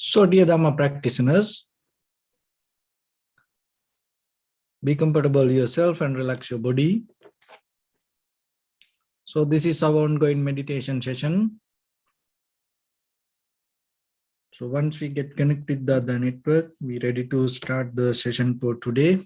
So, dear Dhamma practitioners, be comfortable yourself and relax your body. So, this is our ongoing meditation session. So, once we get connected with the network, we're ready to start the session for today.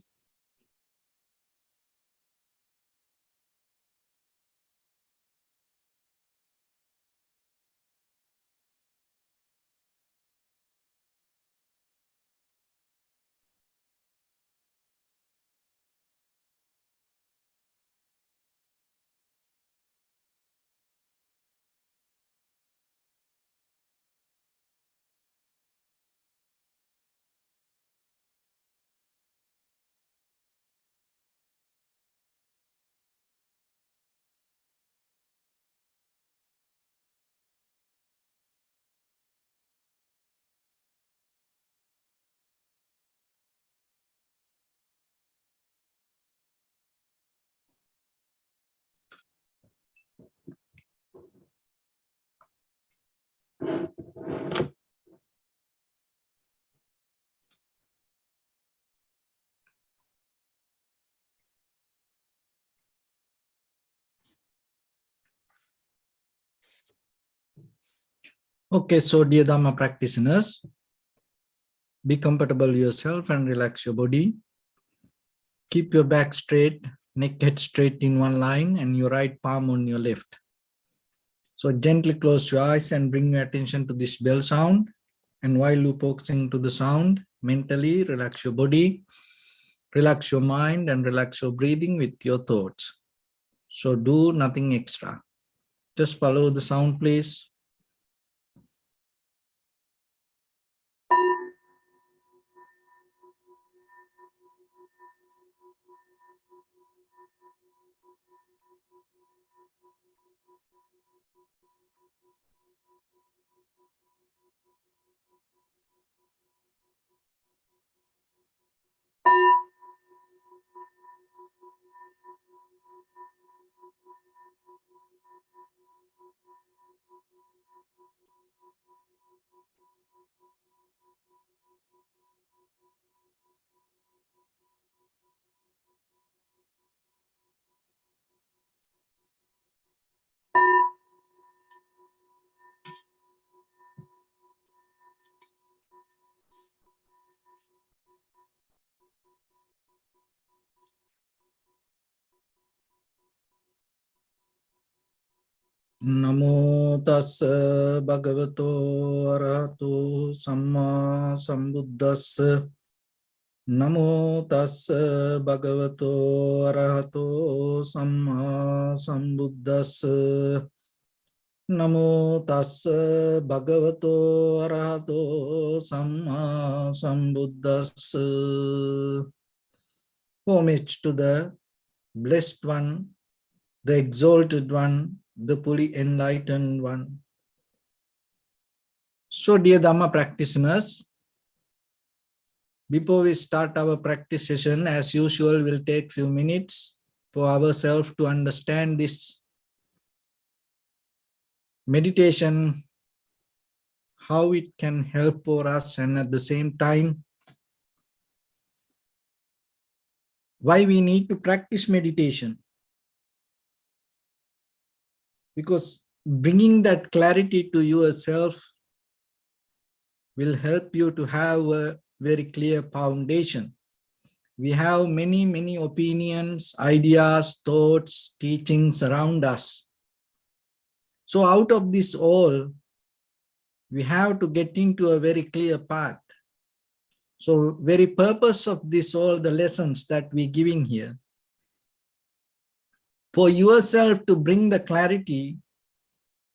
Okay, so dear Dhamma practitioners, be comfortable yourself and relax your body. Keep your back straight, neck head straight in one line, and your right palm on your left. So gently close your eyes and bring your attention to this bell sound. And while you're focusing to the sound, mentally relax your body, relax your mind, and relax your breathing with your thoughts. So do nothing extra. Just follow the sound, please. Namo tassa bhagavato arahato samma sambuddhassa. Namo tassa bhagavato arahato samma sambuddhassa. Namo tassa bhagavato arahato samma sambuddhassa. Homage to the blessed one, the exalted one, the fully enlightened one. So, dear Dhamma practitioners, before we start our practice session, as usual, we'll take few minutes for ourselves to understand this meditation, how it can help for us, and at the same time, why we need to practice meditation. Because bringing that clarity to yourself will help you to have a very clear foundation. We have many opinions, ideas, thoughts, teachings around us. So out of this all, we have to get into a very clear path. So very purpose of this, all the lessons that we're giving here, for yourself to bring the clarity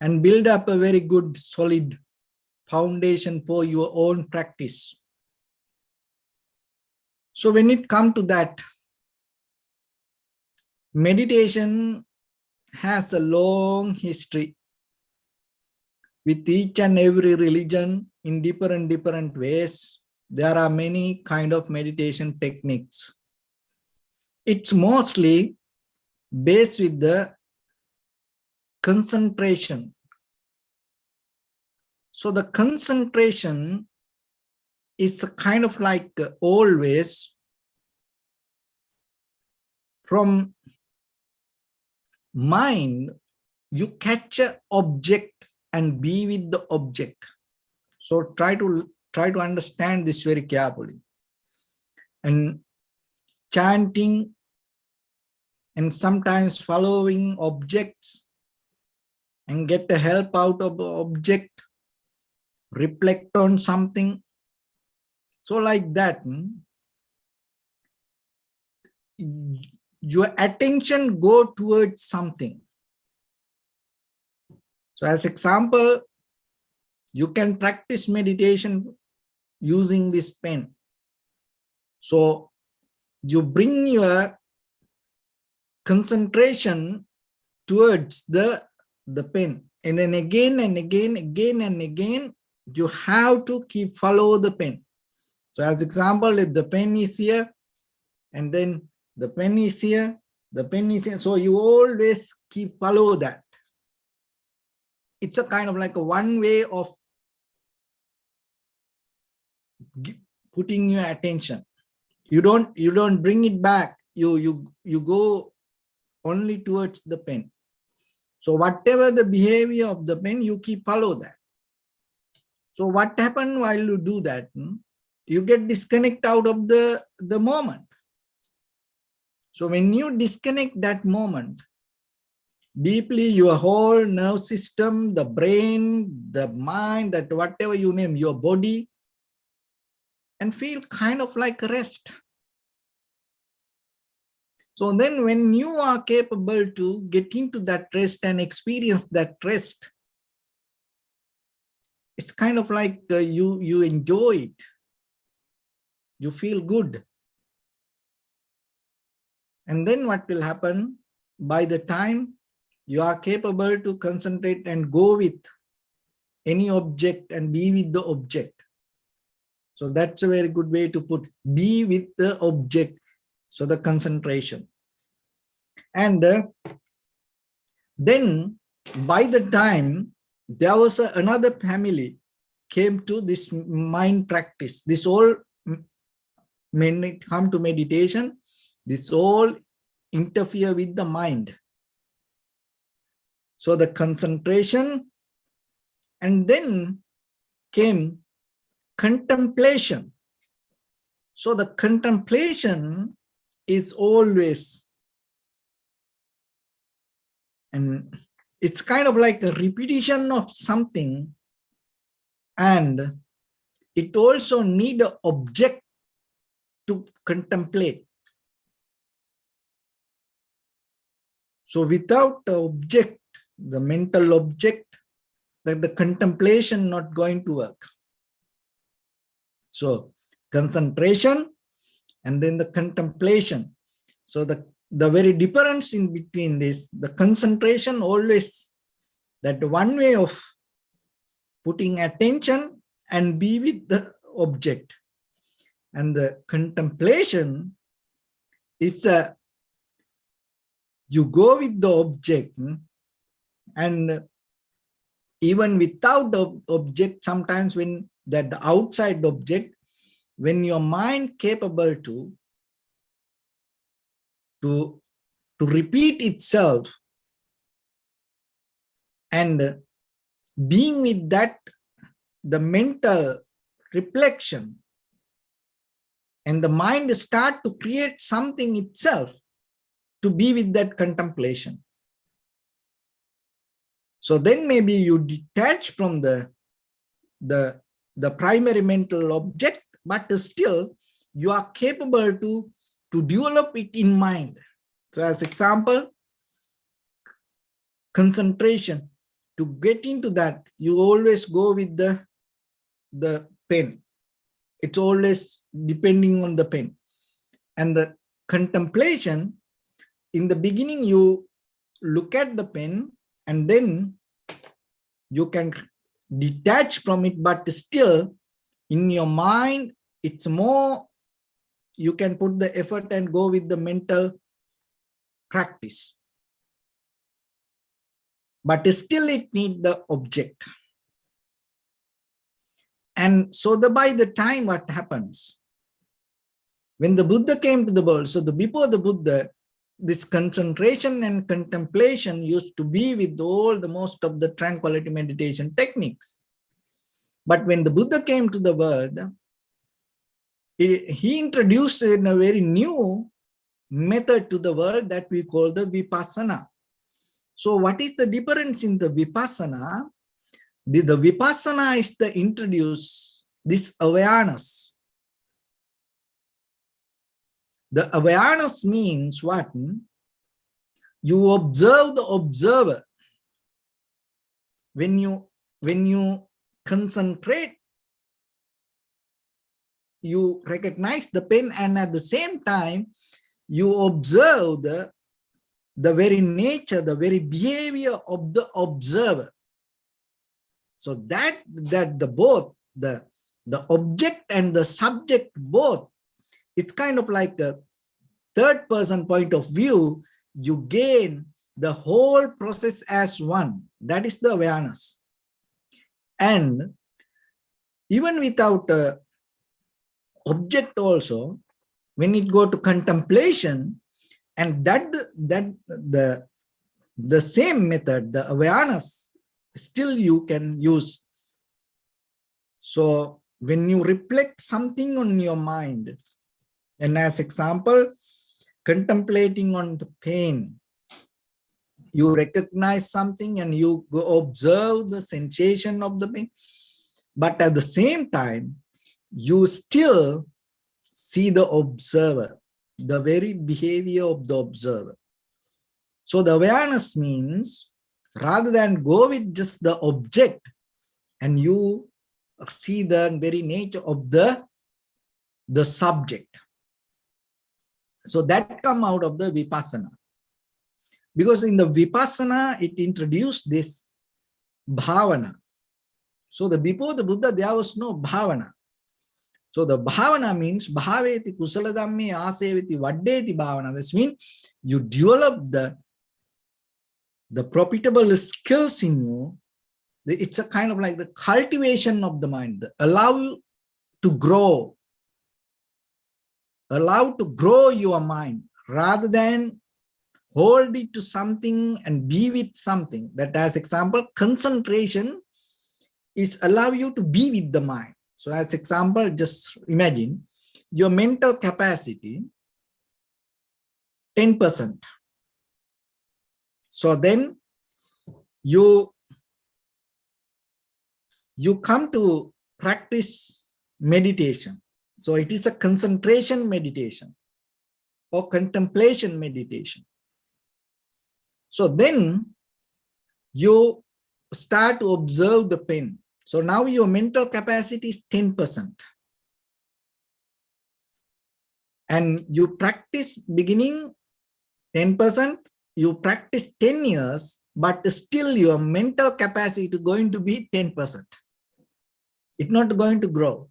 and build up a very good solid foundation for your own practice. So when it comes to that, meditation has a long history with each and every religion in different ways. There are many kind of meditation techniques. It's mostly based with the concentration. So the concentration it's a kind of like always from mind, you catch an object and be with the object. So try to understand this very carefully. And chanting and sometimes following objects and get the help out of the object, reflect on something. So like that, your attention go towards something. So as example, you can practice meditation using this pen. So you bring your concentration towards the pen, and then again and again, you have to keep follow the pen. So as example, if the pen is here, and then the pen is here, the pen is here, so you always keep follow that. It's a kind of like a one way of putting your attention. You don't bring it back. You go only towards the pen. So whatever the behavior of the pen, you keep follow that. So what happened while you do that? You get disconnect out of the moment. So when you disconnect that moment, deeply your whole nerve system, the brain, the mind, that whatever you name, your body, and feel kind of like rest. So then when you are capable to get into that rest and experience that rest, it's kind of like you enjoy it. You feel good. And then what will happen? By the time you are capable to concentrate and go with any object and be with the object. So that's a very good way to put, be with the object. So the concentration. And then by the time there was another family came to this mind practice, this all, when it come to meditation, this all interfere with the mind. So the concentration, and then came contemplation. So the contemplation is always, and it's kind of like a repetition of something, and it also need an object to contemplate. So without the object, the mental object, that the contemplation not going to work. So concentration and then the contemplation. So the very difference in between this, the concentration always, that one way of putting attention and be with the object. And the contemplation is you go with the object, and even without the object, sometimes when that the outside object, when your mind capable to repeat itself and being with that, the mental reflection, and the mind start to create something itself to be with that contemplation. So then maybe you detach from the primary mental object, but still you are capable to develop it in mind. So as example, concentration, to get into that, you always go with the pen. It's always depending on the pen. And the contemplation, in the beginning, you look at the pen and then you can detach from it, but still in your mind, it's more, you can put the effort and go with the mental practice. But still it needs the object. And so by the time what happens, when the Buddha came to the world, so before the Buddha, this concentration and contemplation used to be with all the most of the tranquility meditation techniques. But when the Buddha came to the world, he introduced a very new method to the world that we call the Vipassana. So what is the difference in the Vipassana? The Vipassana is to introduce this awareness. The awareness means what? You observe the observer. When you concentrate, you recognize the pen, and at the same time, you observe the very nature, the very behavior of the observer. So that both the object and the subject both, it's kind of like a third person point of view. You gain the whole process as one. That is the awareness. And even without a object also, when it go to contemplation, and the same method, the awareness, still you can use. So when you reflect something on your mind, and as example, contemplating on the pain, you recognize something and you go observe the sensation of the pain, but at the same time, you still see the observer, the very behavior of the observer. So the awareness means, rather than go with just the object and you see the very nature of the subject. So that come out of the Vipassana. Because in the Vipassana, it introduced this bhavana. So before the Buddha, there was no bhavana. So the bhavana means bhaveti kusala dhamme asevati vaddeti bhavana. This means you develop the profitable skills in you. It's a kind of like the cultivation of the mind, allow you to grow. Allow to grow your mind rather than hold it to something and be with something. That as example, concentration is allow you to be with the mind. So as example, just imagine your mental capacity, 10%. So then you come to practice meditation. So it is a concentration meditation or contemplation meditation. So then you start to observe the pen. So now your mental capacity is 10%. And you practice beginning 10%, you practice 10 years, but still your mental capacity is going to be 10%. It's not going to grow.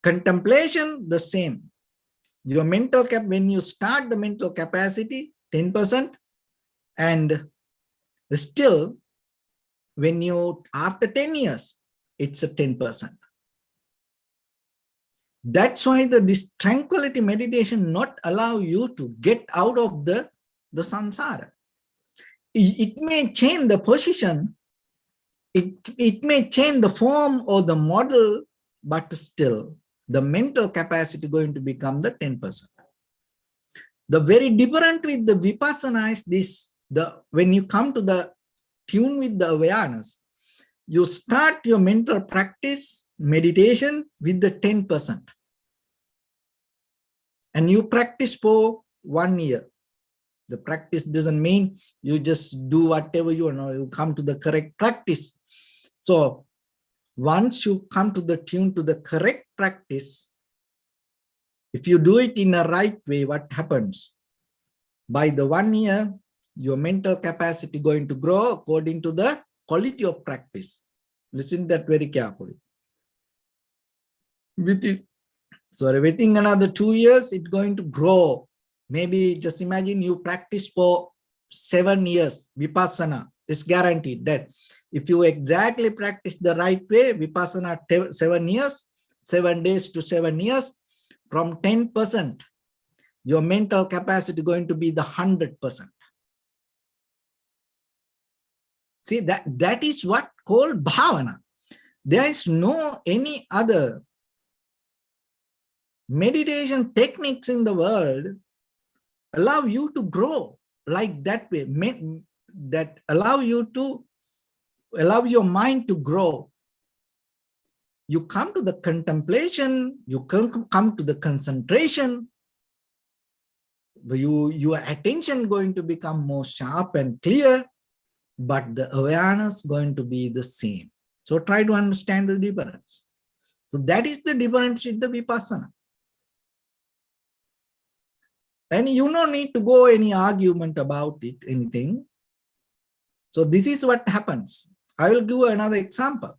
Contemplation, the same. Your mental cap, when you start the mental capacity, 10%, and still when you, after 10 years, it's a 10%. That's why this tranquility meditation not allow you to get out of the samsara. It may change the position, it may change the form or the model, but still the mental capacity going to become the 10%. The very different with the Vipassana is this, when you come to the tune with the awareness, you start your mental practice, meditation with the 10%. And you practice for 1 year. The practice doesn't mean you just do whatever you know, you come to the correct practice. So once you come to the tune to the correct practice, if you do it in a right way, what happens? By the 1 year, your mental capacity going to grow according to the quality of practice. Listen that very carefully. Within another 2 years, it's going to grow. Maybe just imagine you practice for 7 years, Vipassana. It's guaranteed that if you exactly practice the right way, Vipassana 7 years, 7 days to 7 years, from 10%, your mental capacity going to be the 100%. See, that is what called bhavana. There is no any other meditation techniques in the world allow you to grow like that way, that allow your mind to grow. You come to the contemplation, you come to the concentration, your attention going to become more sharp and clear, but the awareness going to be the same. So try to understand the difference. So that is the difference with the Vipassana. And you don't need to go any argument about it, anything. So this is what happens. I will give another example.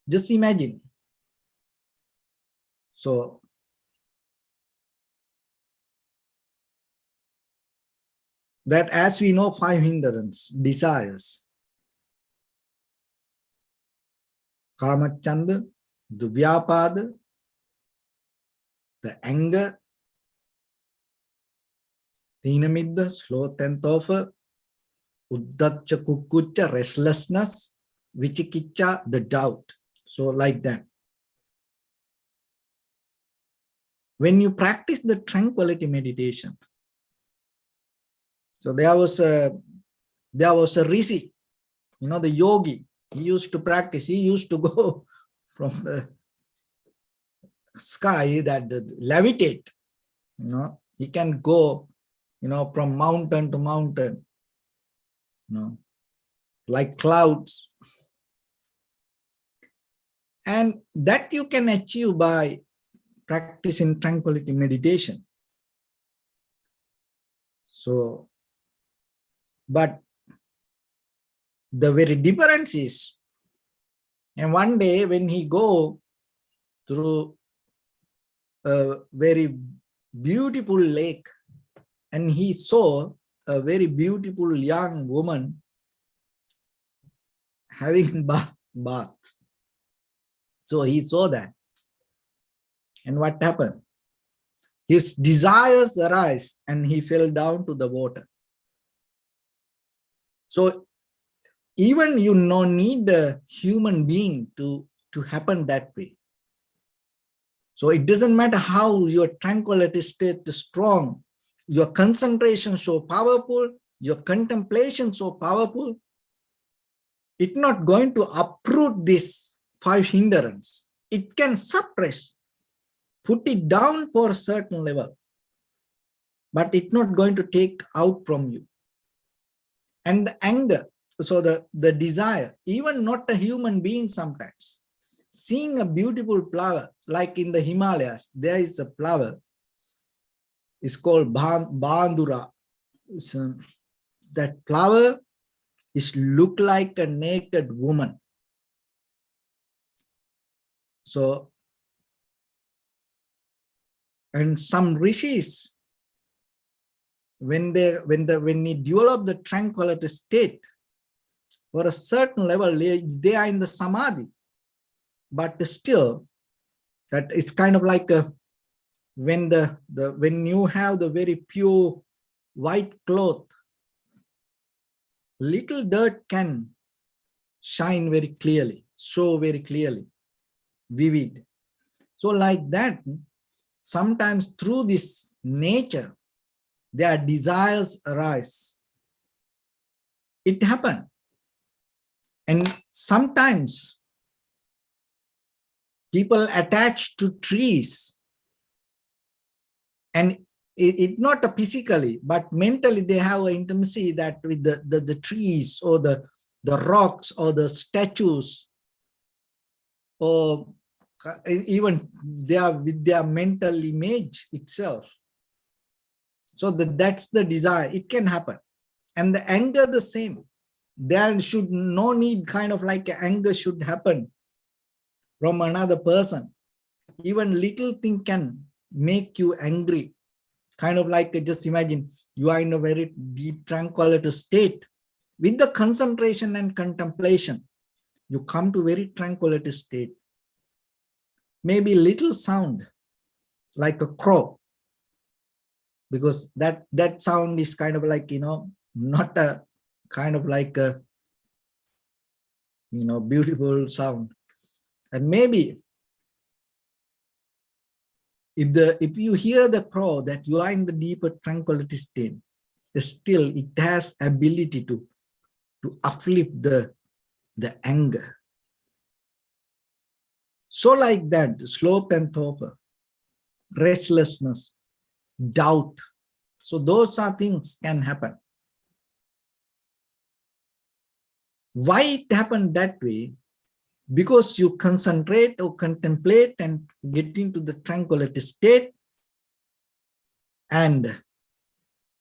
Just imagine. So that as we know, 5 hindrance, desires. Kamachanda, the vyapada, the anger, tinamidda, sloth and thofa, uddacha kukucha, restlessness, vichikicha, the doubt. So like that. When you practice the tranquility meditation, so there was a rishi, the yogi. He used to practice. He used to go from the sky that levitate. He can go, from mountain to mountain, like clouds. And that you can achieve by practicing tranquility meditation. So, but the very difference is, and one day when he go through a very beautiful lake and he saw a very beautiful young woman having bath. So he saw that. And what happened? His desires arise and he fell down to the water. So even you don't need a human being to happen that way. So it doesn't matter how your tranquility state is strong, your concentration so powerful, your contemplation so powerful, it's not going to uproot this 5 hindrance. It can suppress, put it down for a certain level, but it's not going to take out from you. And the anger, so the desire, even not a human being sometimes, seeing a beautiful flower, like in the Himalayas, there is a flower, it's called Bandura. That flower is look like a naked woman. So, and some rishis, when they develop the tranquility state, for a certain level, they are in the samadhi, but still, that it's kind of like when you have the very pure white cloth, little dirt can shine very clearly, show very clearly, vivid. So like that, sometimes through this nature, their desires arise. It happens. And sometimes people attach to trees, and it not physically, but mentally they have an intimacy that with the trees or the rocks or the statues, or even they are with their mental image itself. So that's the desire. It can happen. And the anger the same. There should no need kind of like anger should happen from another person. Even little thing can make you angry. Kind of like, just imagine you are in a very deep tranquility state. With the concentration and contemplation, you come to very tranquility state. Maybe little sound like a crow, because that sound is kind of like, not a kind of like a, beautiful sound. And maybe if you hear the crow, that you are in the deeper tranquility state, still it has ability to uplift the anger. So like that, sloth and torpor, restlessness, doubt. So those are things can happen. Why it happened that way? Because you concentrate or contemplate and get into the tranquility state, and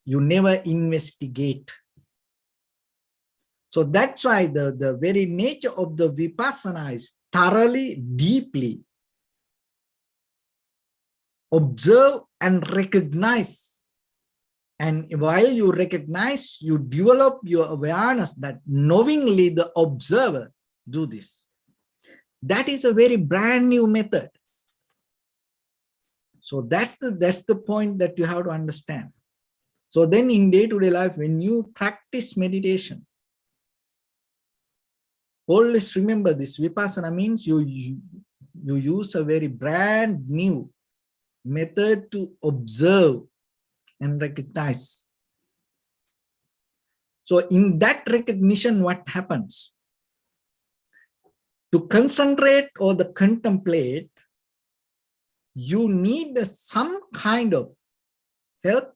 you never investigate. So that's why the very nature of the vipassana is thoroughly, deeply observe and recognize. And while you recognize, you develop your awareness that knowingly the observer do this. That is a very brand new method. So that's the point that you have to understand. So then in day-to-day life, when you practice meditation, always remember this. Vipassana means you use a very brand new method to observe and recognize. So in that recognition, what happens? To concentrate or the contemplate, you need some kind of help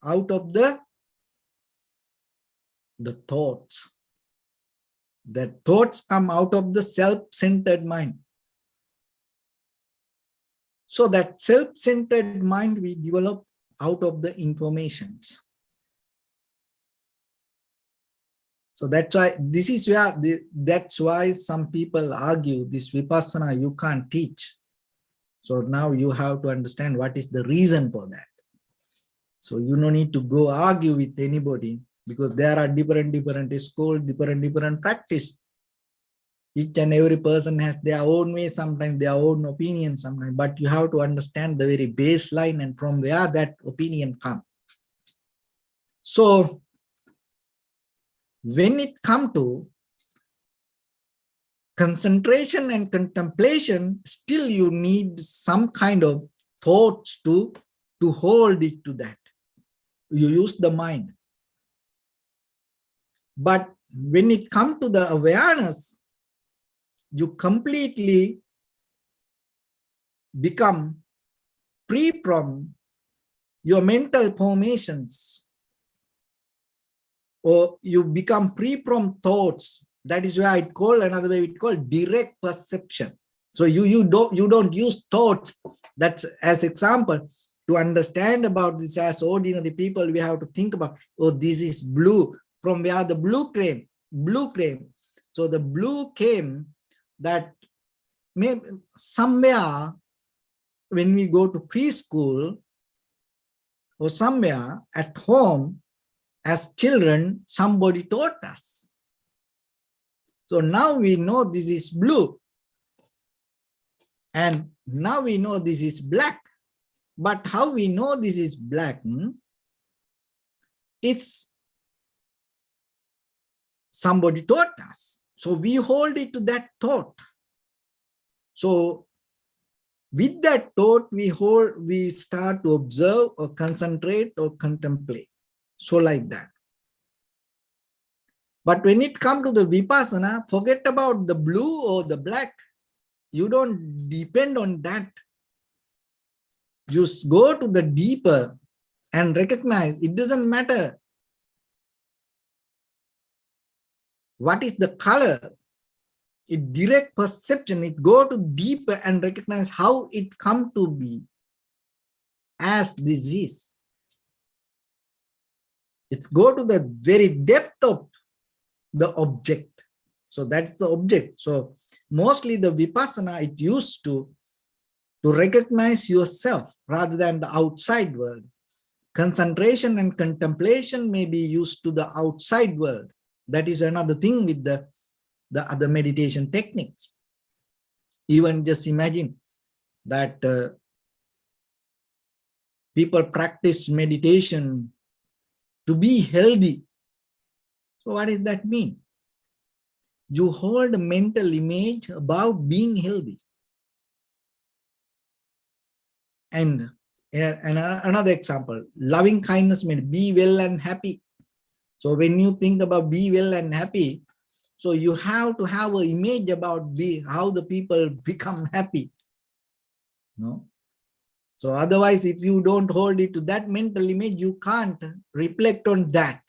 out of the thoughts. The thoughts come out of the self-centered mind. So that self-centered mind we develop out of the informations. So that's why this is where that's why some people argue this vipassana you can't teach. So now you have to understand what is the reason for that. So you don't need to go argue with anybody, because there are different schools, different practice. Each and every person has their own way, sometimes their own opinion, sometimes, but you have to understand the very baseline and from where that opinion comes. So when it comes to concentration and contemplation, still you need some kind of thoughts to hold it to that. You use the mind. But when it comes to the awareness, you completely become free from your mental formations, or you become free from thoughts. That is why it called, another way it called direct perception. So you don't use thoughts. That's as example. To understand about this as ordinary people, we have to think about, oh, this is blue. From where the blue came? So the blue came that maybe somewhere when we go to preschool or somewhere at home as children, somebody taught us. So now we know this is blue. And now we know this is black. But how we know this is black? It's somebody taught us. So we hold it to that thought. So with that thought, we start to observe or concentrate or contemplate. So like that. But when it comes to the vipassana, forget about the blue or the black. You don't depend on that. You go to the deeper and recognize it doesn't matter what is the color. It direct perception, it go to deeper and recognize how it come to be as this is. It's go to the very depth of the object. So that's the object. So mostly the vipassana, it used to recognize yourself rather than the outside world. Concentration and contemplation may be used to the outside world. That is another thing with the other meditation techniques. Even just imagine that people practice meditation to be healthy. So what does that mean? You hold a mental image about being healthy. And another example, loving kindness means be well and happy. So when you think about be well and happy, so you have to have an image about how the people become happy. No? So otherwise, if you don't hold it to that mental image, you can't reflect on that.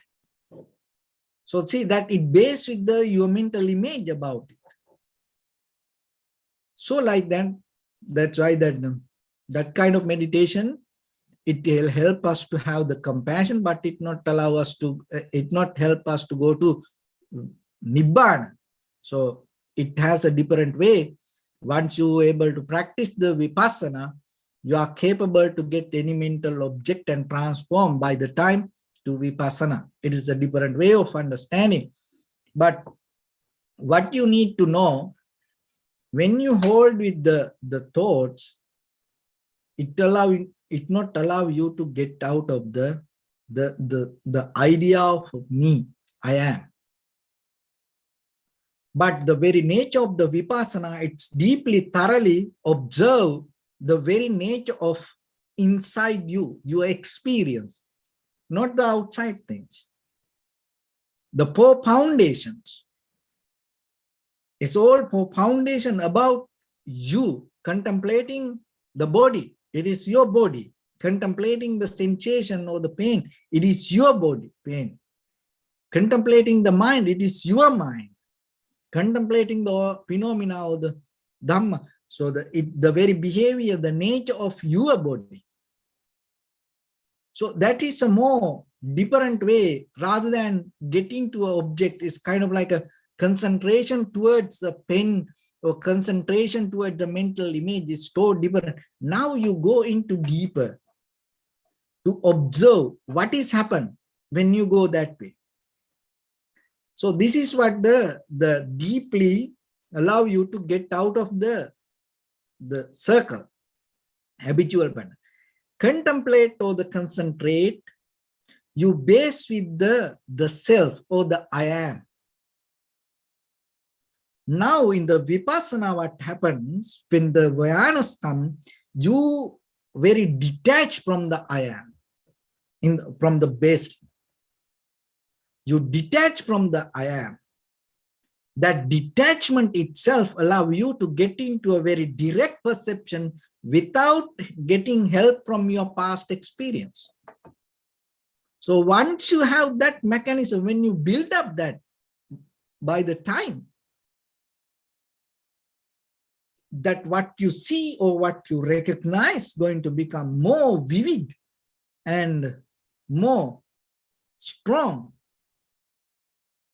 So see that it based with your mental image about it. So like that, that's why that kind of meditation, it will help us to have the compassion, but it not help us to go to Nibbana. So it has a different way. Once you are able to practice the Vipassana, you are capable to get any mental object and transform by the time to Vipassana. It is a different way of understanding. But what you need to know, when you hold with the thoughts, it not allow you to get out of the idea of me, I am. But the very nature of the Vipassana, it's deeply, thoroughly observe the very nature of inside you, your experience, not the outside things. The four foundations is all for foundation about you contemplating the body. It is your body. Contemplating the sensation or the pain, it is your body pain. Contemplating the mind, it is your mind. Contemplating the phenomena or the Dhamma, so the very behavior, the nature of your body. So that is a more different way, rather than getting to an object. Is kind of like a concentration towards the pen or concentration towards the mental image is so different. Now you go into deeper to observe what is happened when you go that way. So this is what the deeply allow you to get out of the circle, habitual pattern. Contemplate or the concentrate, you base with the self or the I am. Now in the Vipassana, what happens when the Vayanas come, you very detached from the I am, from the base. You detach from the I am. That detachment itself allows you to get into a very direct perception without getting help from your past experience. So once you have that mechanism, when you build up that, by the time that what you see or what you recognize going to become more vivid and more strong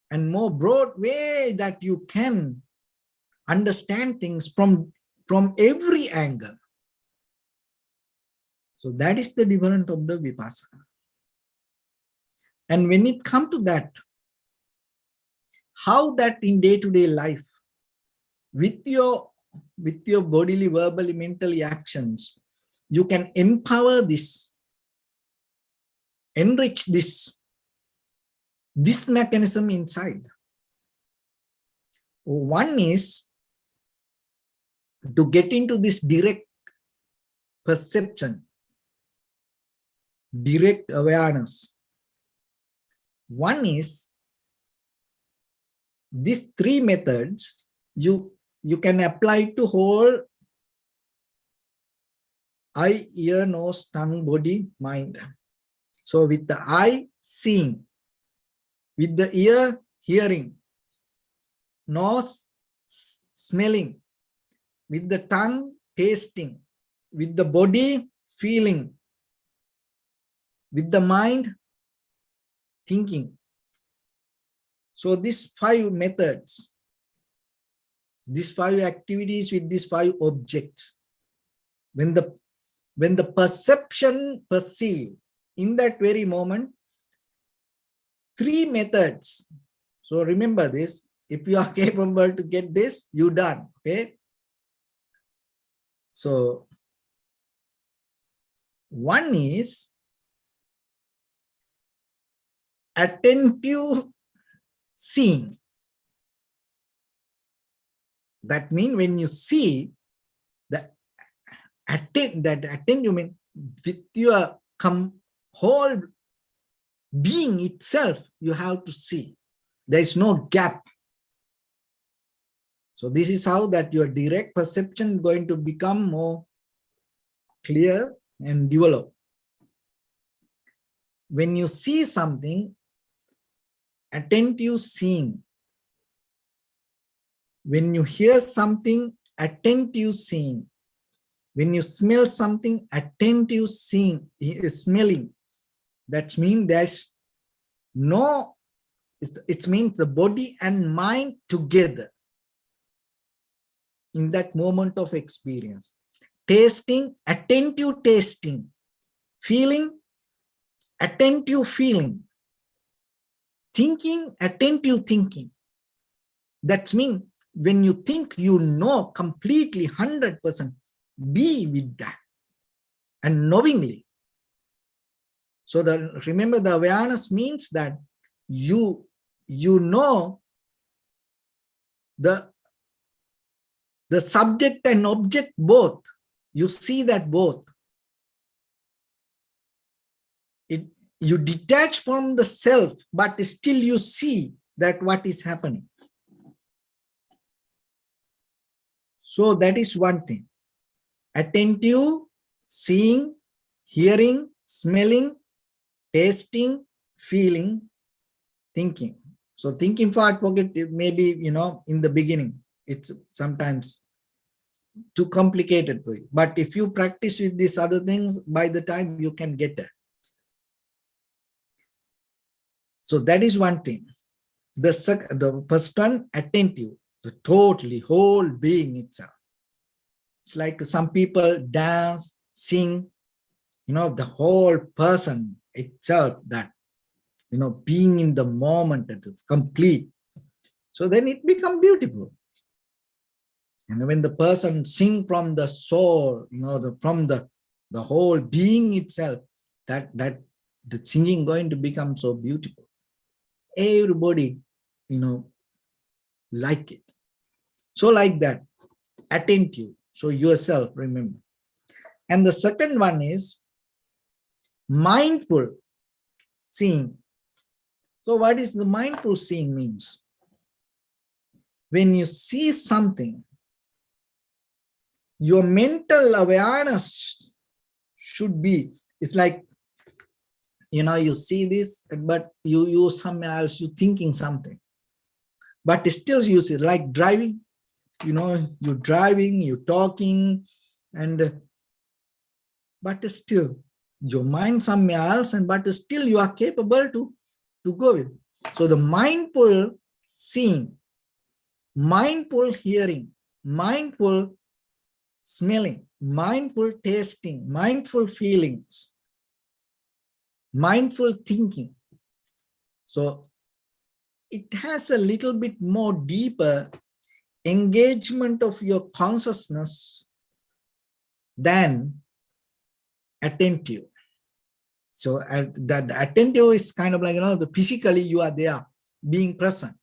and more broad way, that you can understand things from every angle. So that is the difference of the Vipassana. And when it comes to that, how that in day-to-day life, with your bodily, verbally, mentally actions, you can empower this, enrich this mechanism inside. One is to get into this direct perception, direct awareness. One is these three methods you can apply to whole eye, ear, nose, tongue, body, mind. So with the eye, seeing, with the ear, hearing, nose, smelling, with the tongue, tasting, with the body, feeling, with the mind, thinking. So these 5 methods, these 5 activities with these 5 objects, when the perception perceive, in that very moment, 3 methods. So remember this. If you are capable to get this, you done. Okay. So one is attentive seeing. That means when you see that attentive mean with your whole being itself, you have to see. There is no gap. So this is how that your direct perception is going to become more clear and develop. When you see something, attentive seeing. When you hear something, attentive seeing. When you smell something, attentive seeing, smelling. That means there's no, it means the body and mind together in that moment of experience. Tasting, attentive tasting. Feeling, attentive feeling. Thinking, attentive thinking. That means when you think, you know completely 100%, be with that and knowingly. So remember the awareness means that you know the subject and object both. You see that both. You detach from the self, but still you see that what is happening. So that is one thing. Attentive, seeing, hearing, smelling, tasting, feeling, thinking. So thinking part, forget, maybe, in the beginning, it's sometimes too complicated for you. But if you practice with these other things, by the time you can get there. So that is one thing. The first one, attentive, the totally whole being itself. It's like some people dance, sing, the whole person itself, that, being in the moment, that it's complete. So then it becomes beautiful. And when the person sing from the soul, from the whole being itself, that the singing going to become so beautiful. Everybody, like it. So like that, attentive. So yourself, remember. And the second one is mindful seeing. So what is the mindful seeing means? When you see something, your mental awareness should be, it's like, you see this, but you somewhere else, you thinking something. But still you see, like driving, you're driving, you're talking, but still your mind somewhere else, but still you are capable to go with. So the mindful seeing, mindful hearing, mindful smelling, mindful tasting, mindful feelings, mindful thinking. So it has a little bit more deeper engagement of your consciousness than attentive. So the attentive is kind of like, the physically you are there, being present.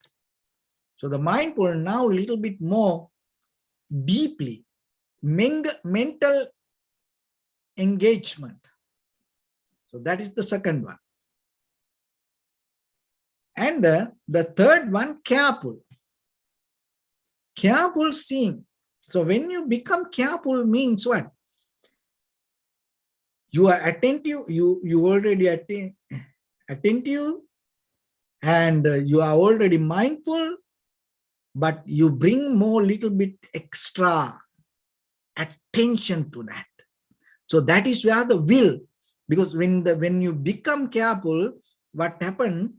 So the mindful now a little bit more deeply, mental engagement. So that is the second one. And the third one, careful. Careful seeing. So when you become careful means what? You are attentive, you already attentive, and you are already mindful, but you bring more little bit extra attention to that. So that is where the will, because when you become careful, what happens?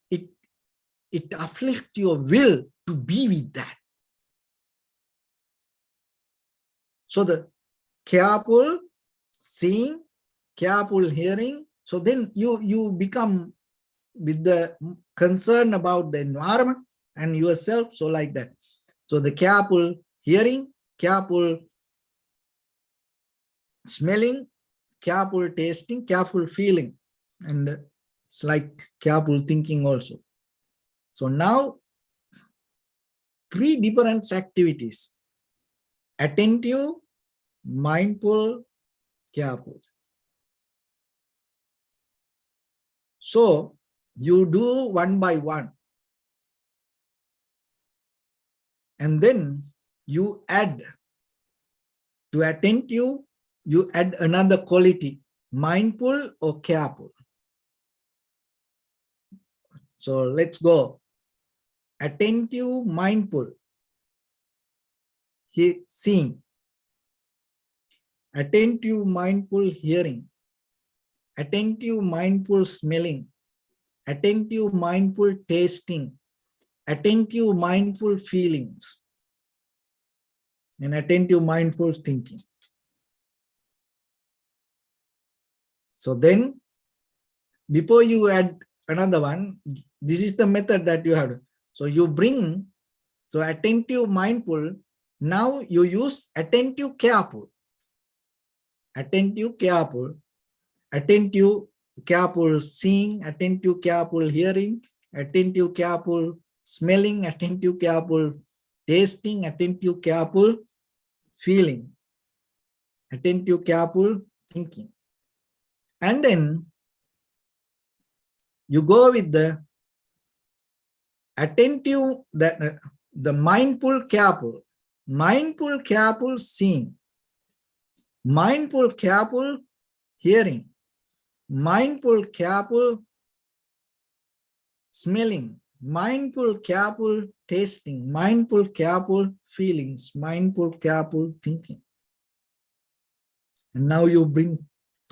It afflicts your will to be with that. So the careful seeing, careful hearing, So then you become with the concern about the environment and yourself. So like that. So the careful hearing, careful smelling, careful tasting, careful feeling, and it's like careful thinking also. So now 3 different activities: attentive, mindful, careful. So you do one by one, and then you add to attentive, you add another quality, mindful or careful. So let's go. Attentive, mindful, seeing. Attentive, mindful, hearing. Attentive, mindful, smelling. Attentive, mindful, tasting. Attentive, mindful, feelings. And attentive, mindful, thinking. So then, before you add another one, this is the method that you have. So you bring, so attentive, mindful, now you use attentive, careful. Attentive, careful. Attentive, careful seeing, attentive, careful hearing, attentive, careful smelling, attentive, careful tasting, attentive, careful feeling, attentive, careful thinking. And then you go with the attentive, the mindful, careful seeing, mindful, careful hearing, mindful, careful smelling, mindful, careful tasting, mindful, careful feelings, mindful, careful thinking. And now you bring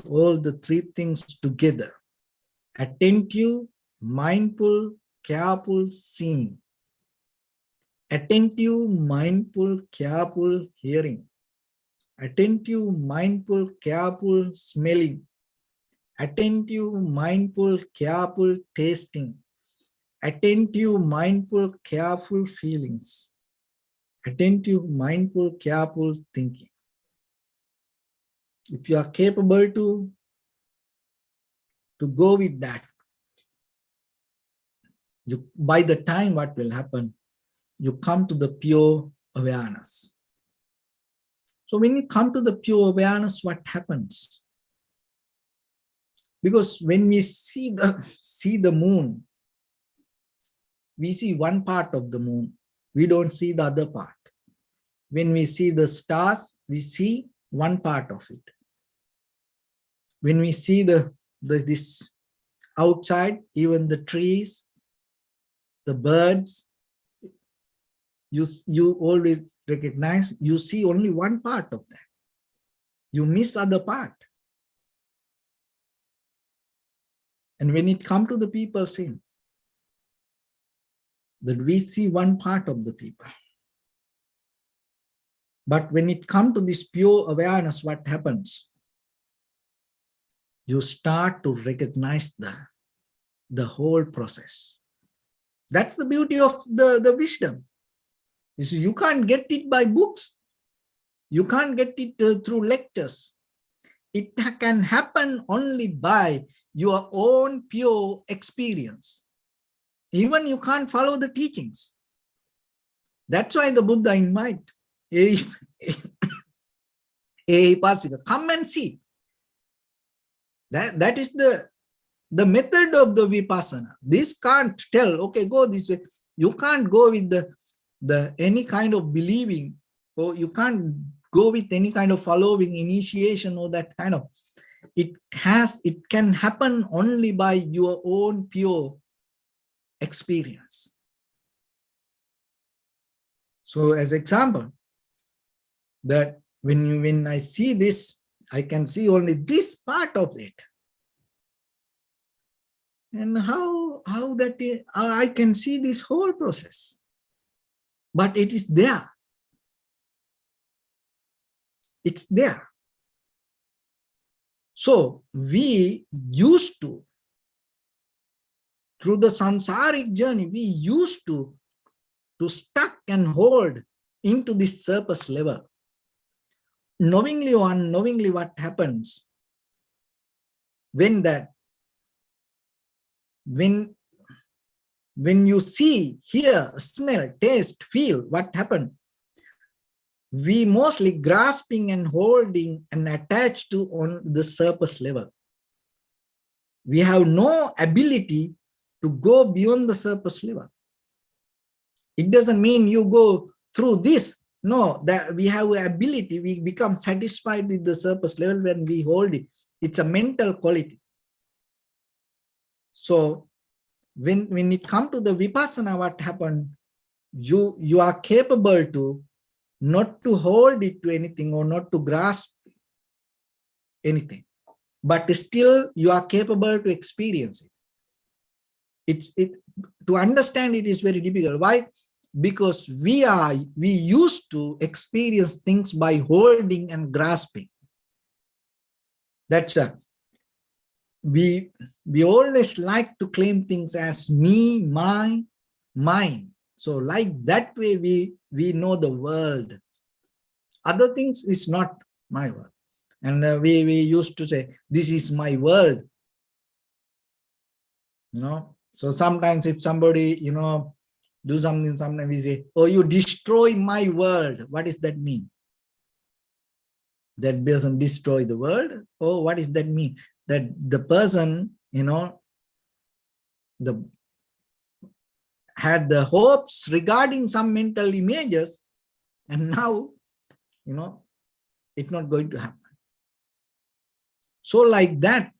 all the 3 things together: attentive, mindful, careful seeing, attentive, mindful, careful hearing, attentive, mindful, careful smelling, attentive, mindful, careful tasting, attentive, mindful, careful feelings, attentive, mindful, careful thinking. If you are capable to go with that, by the time what will happen, you come to the pure awareness. So when you come to the pure awareness, what happens? Because when we see the moon, we see one part of the moon. We don't see the other part. When we see the stars, we see one part of it. When we see this outside, even the trees, the birds, you always recognize, you see only one part of that. You miss other part. And when it comes to the people saying that we see one part of the people. But when it comes to this pure awareness, what happens? You start to recognize the whole process. That's the beauty of the wisdom. You can't get it by books. You can't get it through lectures. It can happen only by your own pure experience. Even you can't follow the teachings. That's why the Buddha invite, come and see. That is the method of the vipassana. This can't tell, okay, go this way. You can't go with the any kind of believing, or you can't go with any kind of following, initiation, or that kind of. It can happen only by your own pure experience. So as example, that when I see this, I can see only this part of it. And how that is, I can see this whole process. But it is there. It's there. So we used to, through the samsaric journey, we used to stuck and hold into this surface level. Knowingly or unknowingly, what happens when you see, hear, smell, taste, feel, what happened? We mostly grasping and holding and attached to on the surface level. We have no ability to go beyond the surface level. It doesn't mean you go through this. No, that we have the ability, we become satisfied with the surface level when we hold it. It's a mental quality. So when it comes to the vipassana, what happened? You are capable to not to hold it to anything or not to grasp anything, but still you are capable to experience it. To understand it is very difficult. Why? Because we used to experience things by holding and grasping. That's we always like to claim things as me, my, mine. So like that way we know the world. Other things is not my world. And we used to say, this is my world. So sometimes if somebody, do something, sometimes we say, oh, you destroy my world. What does that mean? That person destroy the world? Oh, what does that mean? That the person, had the hopes regarding some mental images, and now, it's not going to happen. So like that,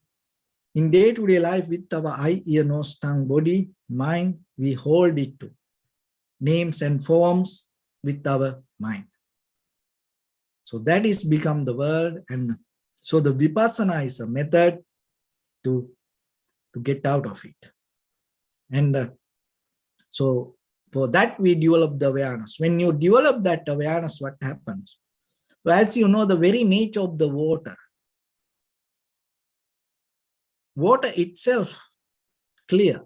in day-to-day life with our eye, ear, nose, tongue, body, mind, we hold it to names and forms with our mind. So that is become the world. And so the vipassana is a method to get out of it. And so for that, we develop the awareness. When you develop that awareness, what happens? So as you know, the very nature of the water itself clear.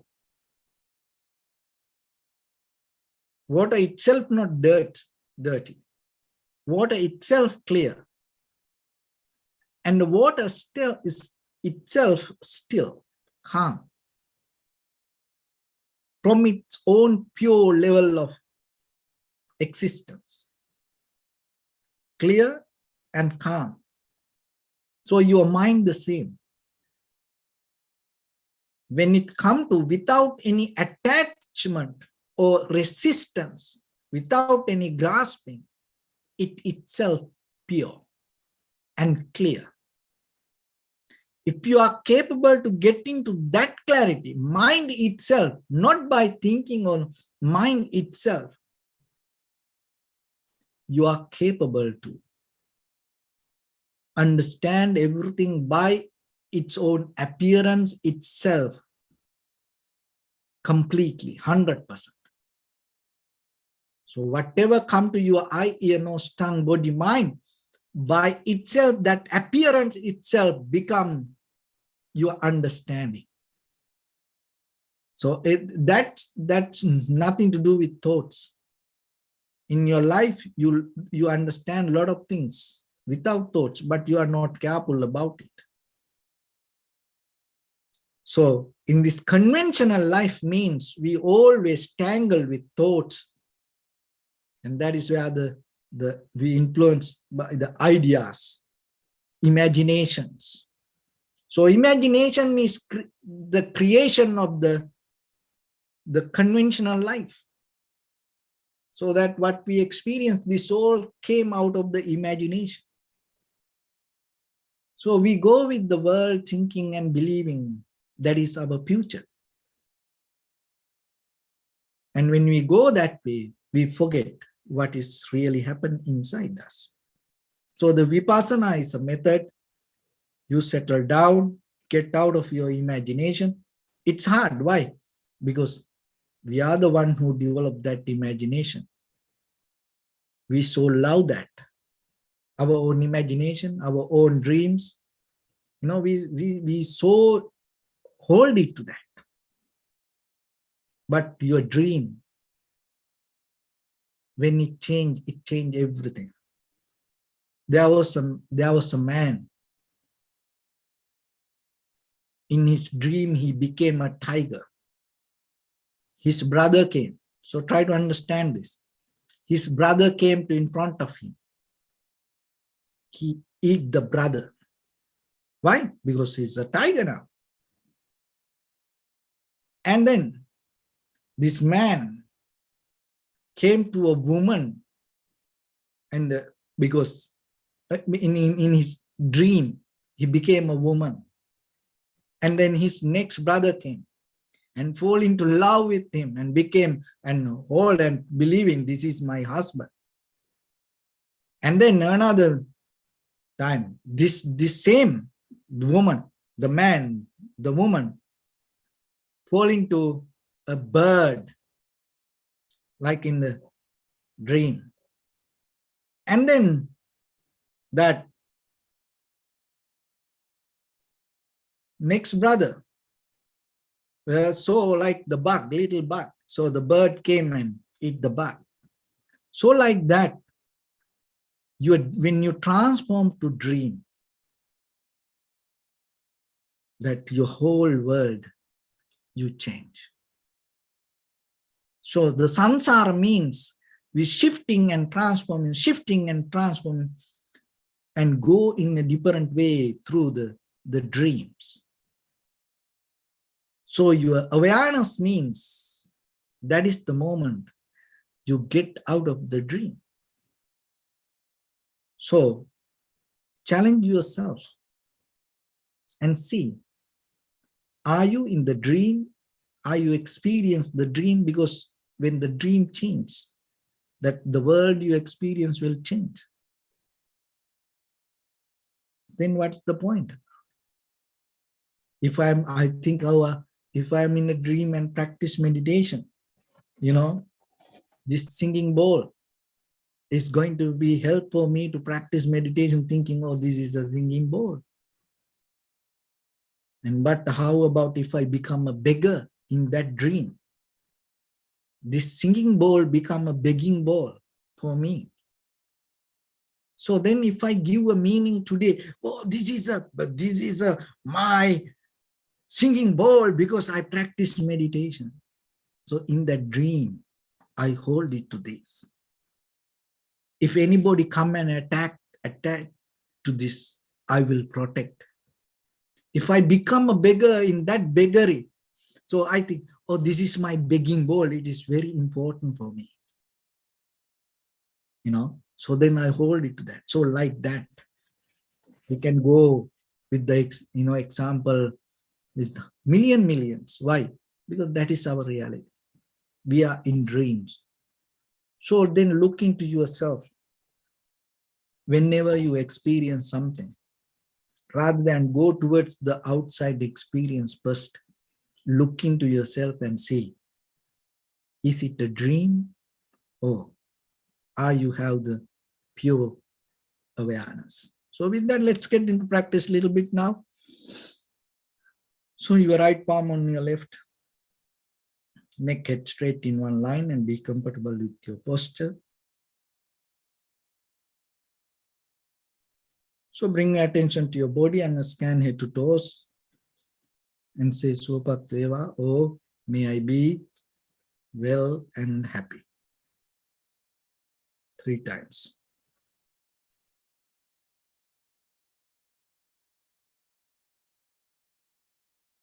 Water itself not dirty. Water itself clear. And the water still is itself still, calm. From its own pure level of existence. Clear and calm. So your mind the same. When it comes to without any attachment or resistance, without any grasping, it itself pure and clear. If you are capable to get into that clarity, mind itself, not by thinking on mind itself, you are capable to understand everything by its own appearance itself completely, 100%. So whatever come to your eye, ear, nose, tongue, body, mind, by itself, that appearance itself become your understanding. So that's nothing to do with thoughts. In your life, you understand a lot of things without thoughts, but you are not careful about it. So in this conventional life means we always tangle with thoughts. And that is where we influence by the ideas, imaginations. So imagination is the creation of the conventional life. So that what we experience, this all came out of the imagination. So we go with the world thinking and believing that is our future. And when we go that way, we forget what is really happening inside us. So the vipassana is a method. You settle down, get out of your imagination. It's hard. Why? Because we are the one who developed that imagination. We so love that. Our own imagination, our own dreams. we so hold it to that. But your dream, when it changed everything. There was a man. In his dream, he became a tiger. His brother came. So try to understand this. His brother came to in front of him. He ate the brother. Why? Because he's a tiger now. And then this man came to a woman, and because in his dream, he became a woman. And then his next brother came and fall into love with him and became and hold and believing this is my husband. And then another time, this same woman, the man, the woman, fall into a bird, like in the dream. And then that next brother, so like the bug, little bug. So the bird came and ate the bug. So like that, when you transform to dream, that your whole world, you change. So the samsara means we shifting and transforming, and go in a different way through the dreams. So your awareness means that is the moment you get out of the dream. So challenge yourself and see, are you in the dream? Are you experience the dream? Because when the dream changes, that the world you experience will change. Then what's the point? If I'm in a dream and practice meditation, this singing bowl is going to be help for me to practice meditation, thinking, oh, this is a singing bowl. But how about if I become a beggar in that dream? This singing bowl become a begging bowl for me. So then if I give a meaning today, oh, this is my singing bowl because I practice meditation. So in that dream, I hold it to this. If anybody come and attack to this, I will protect. If I become a beggar in that beggary, so I think, oh, this is my begging bowl. It is very important for me. So then I hold it to that. So like that, we can go with the example with millions. Why? Because that is our reality. We are in dreams. So then look into yourself. Whenever you experience something, rather than go towards the outside experience first, look into yourself and see, is it a dream or are you have the pure awareness? So with that, let's get into practice a little bit now. So your right palm on your left, neck head straight in one line, and be comfortable with your posture. So bring your attention to your body and scan head to toes and say Sopat Deva, oh, may I be well and happy. 3 times.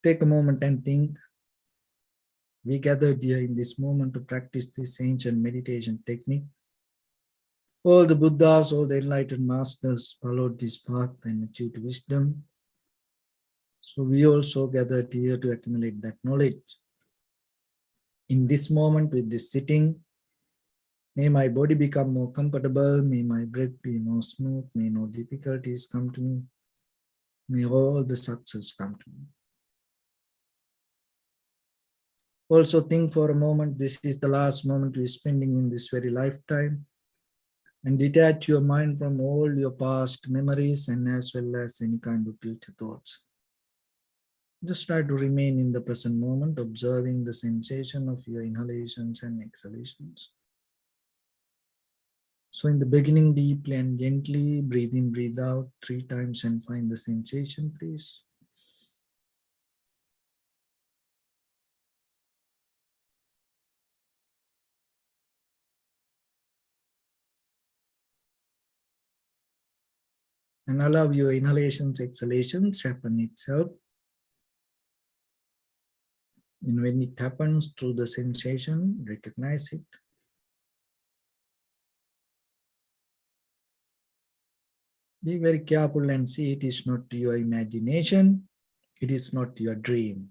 Take a moment and think. We gathered here in this moment to practice this ancient meditation technique. All the Buddhas, all the enlightened masters followed this path and achieved wisdom. So we also gathered here to accumulate that knowledge. In this moment with this sitting, may my body become more comfortable, may my breath be more smooth, may no difficulties come to me, may all the success come to me. Also think for a moment, this is the last moment we're spending in this very lifetime. And detach your mind from all your past memories and as well as any kind of future thoughts. Just try to remain in the present moment, observing the sensation of your inhalations and exhalations. So in the beginning, deeply and gently, breathe in, breathe out 3 times and find the sensation, please. And allow your inhalations, exhalations happen itself. And when it happens through the sensation, recognize it. Be very careful and see it is not your imagination, it is not your dream.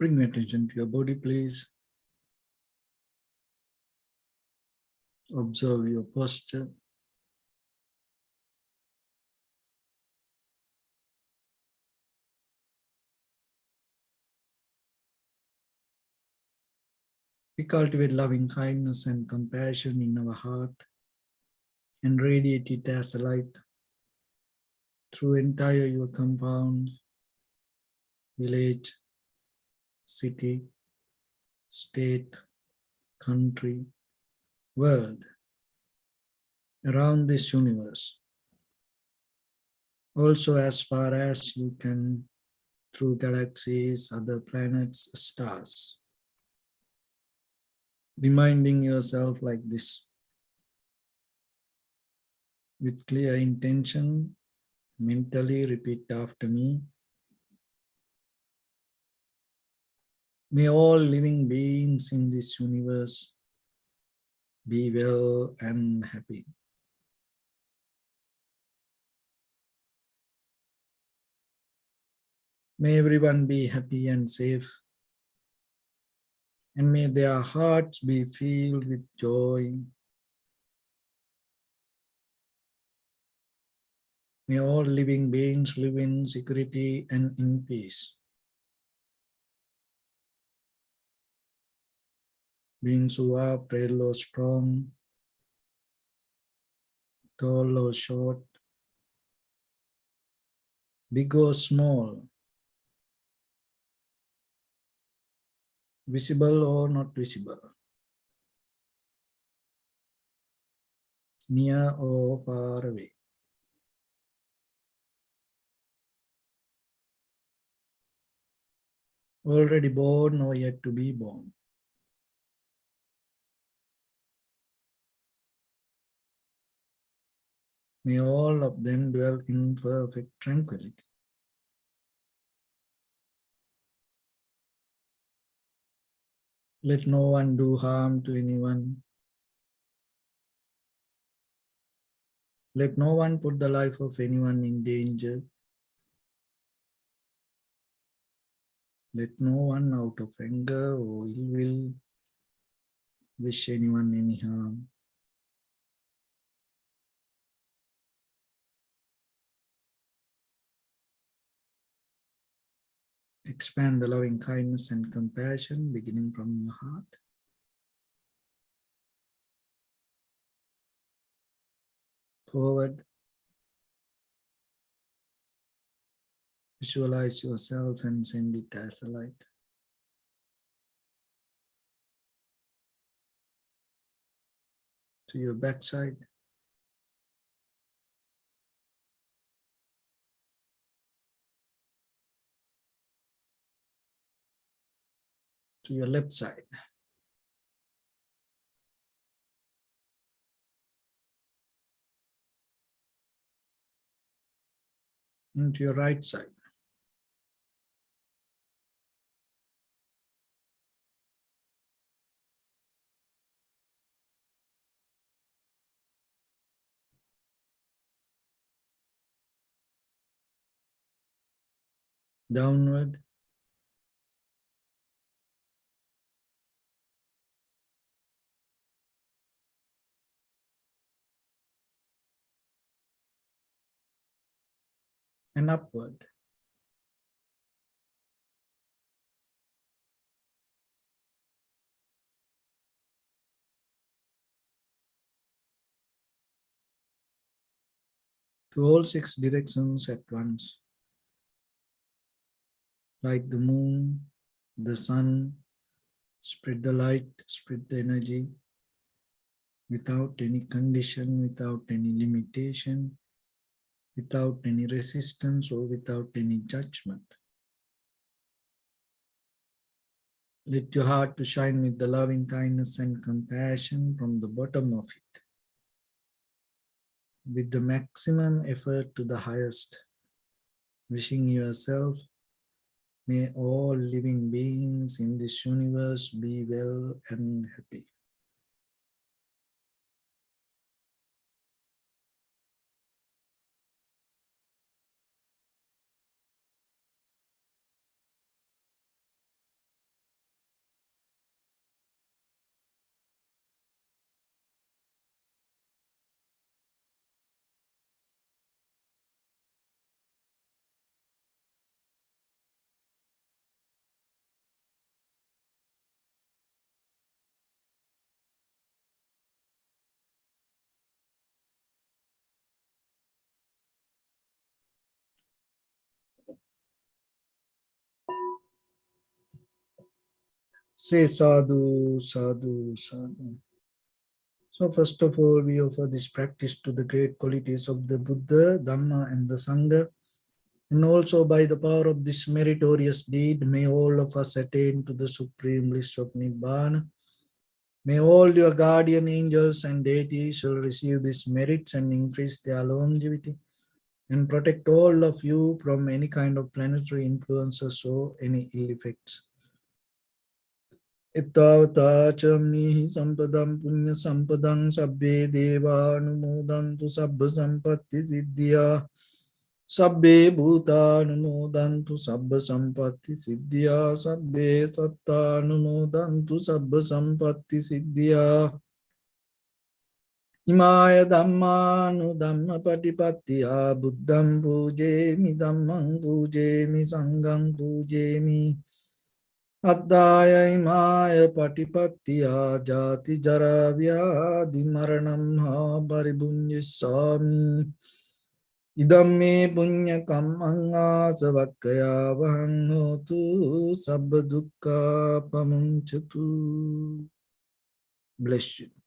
Bring your attention to your body, please. Observe your posture. We cultivate loving kindness and compassion in our heart and radiate it as a light through entire your compound, village, city, state, country, world, around this universe. Also as far as you can through galaxies, other planets, stars. Reminding yourself like this. With clear intention, mentally repeat after me. May all living beings in this universe be well and happy. May everyone be happy and safe. And may their hearts be filled with joy. May all living beings live in security and in peace. Beings who are frail or strong, tall or short, big or small, visible or not visible, near or far away. Already born or yet to be born. May all of them dwell in perfect tranquility. Let no one do harm to anyone. Let no one put the life of anyone in danger. Let no one out of anger or ill will wish anyone any harm. Expand the loving kindness and compassion beginning from your heart. Forward. Visualize yourself and send it as a light. To your backside. To your left side. And to your right side. Downward. And upward. To all six directions at once. Like the moon, the sun, spread the light, spread the energy, without any condition, without any limitation, without any resistance or without any judgment. Let your heart to shine with the loving kindness and compassion from the bottom of it, with the maximum effort to the highest, wishing yourself, may all living beings in this universe be well and happy. Say sadhu, sadhu, sadhu. So first of all, we offer this practice to the great qualities of the Buddha, Dhamma, and the Sangha. And also by the power of this meritorious deed, may all of us attain to the supreme bliss of Nibbana. May all your guardian angels and deities shall receive these merits and increase their longevity and protect all of you from any kind of planetary influences or any ill effects. Ittavata chamnihi sampadam punya sampadam sabbe deva anumodantu sabba sampatti siddhya sabbe bhuta anumodantu sabba sampatti siddhya sabbe satta anumodantu sabba sampatti siddhya Imaya dhammanu dhamma patipattiya buddham pujemi dhammam pujemi sangham pujemi Addaya imaya patipattiya jati jara vyadhi maranam ha paribunjisami idam me punya kammang asavakkaya vahang hotu sabba dukkha pamunchatu. Bless you.